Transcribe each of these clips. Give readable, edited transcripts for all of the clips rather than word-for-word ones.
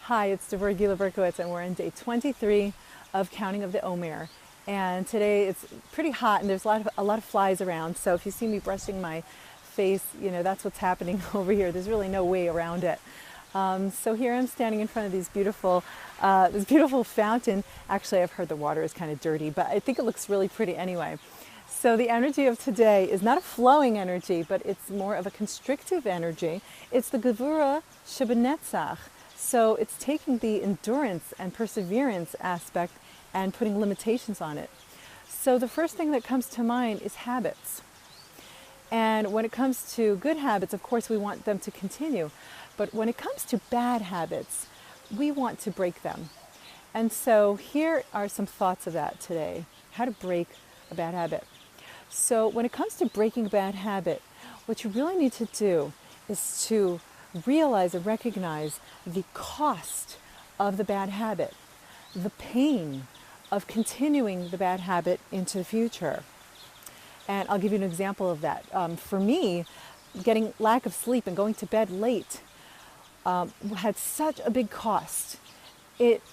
Hi, it's Gevurah, and we're on day 23 of Counting of the Omer. And today it's pretty hot and there's a lot of flies around. So if you see me brushing my face, you know, that's what's happening over here. There's really no way around it. So here I'm standing in front of this beautiful fountain. Actually, I've heard the water is kind of dirty, but I think it looks really pretty anyway. So the energy of today is not a flowing energy, but it's more of a constrictive energy. It's the Gevurah sheb'Netzach. So it's taking the endurance and perseverance aspect and putting limitations on it. So the first thing that comes to mind is habits. And when it comes to good habits, of course, we want them to continue. But when it comes to bad habits, we want to break them. And so here are some thoughts of that today, how to break a bad habit. So when it comes to breaking a bad habit, what you really need to do is to realize and recognize the cost of the bad habit, the pain of continuing the bad habit into the future. And I'll give you an example of that. For me, getting lack of sleep and going to bed late had such a big cost. It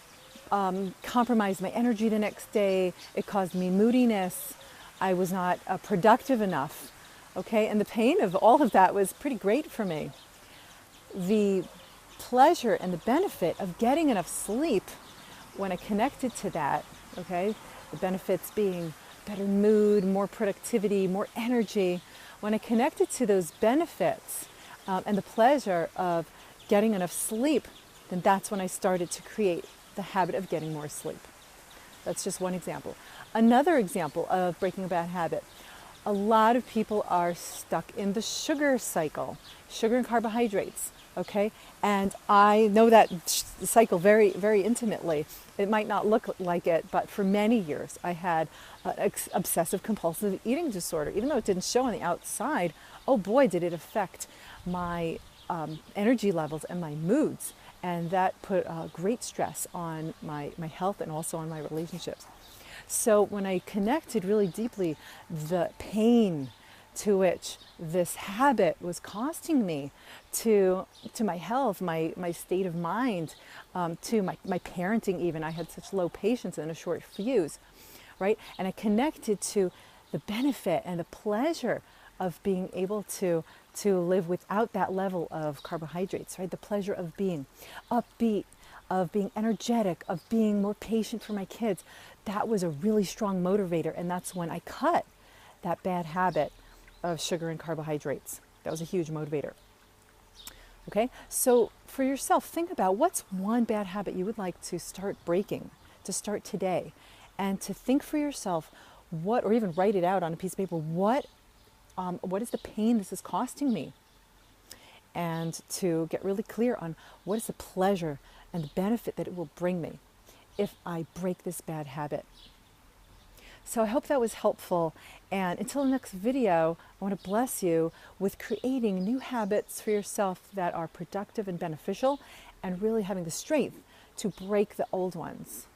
compromised my energy the next day. It caused me moodiness. I was not productive enough. Okay, and the pain of all of that was pretty great for me. The pleasure and the benefit of getting enough sleep, when I connected to that, okay, the benefits being better mood, more productivity, more energy, when I connected to those benefits and the pleasure of getting enough sleep, then that's when I started to create the habit of getting more sleep. That's just one example. Another example of breaking a bad habit. A lot of people are stuck in the sugar cycle, sugar and carbohydrates, okay? And I know that cycle very, very intimately. It might not look like it, but for many years I had obsessive-compulsive eating disorder. Even though it didn't show on the outside, oh boy, did it affect my energy levels and my moods. And that put great stress on my health and also on my relationships. So when I connected really deeply the pain to which this habit was costing me, to my health, my state of mind, to my parenting even. I had such low patience and a short fuse, right? And I connected to the benefit and the pleasure of being able to live without that level of carbohydrates, right? The pleasure of being upbeat, of being energetic, of being more patient for my kids. That was a really strong motivator, and that's when I cut that bad habit of sugar and carbohydrates. That was a huge motivator. Okay, so for yourself, think about what's one bad habit you would like to start breaking, to start today, and to think for yourself what, or even write it out on a piece of paper, what is the pain this is costing me? And to get really clear on what is the pleasure and the benefit that it will bring me if I break this bad habit. So I hope that was helpful. And until the next video, I want to bless you with creating new habits for yourself that are productive and beneficial, and really having the strength to break the old ones.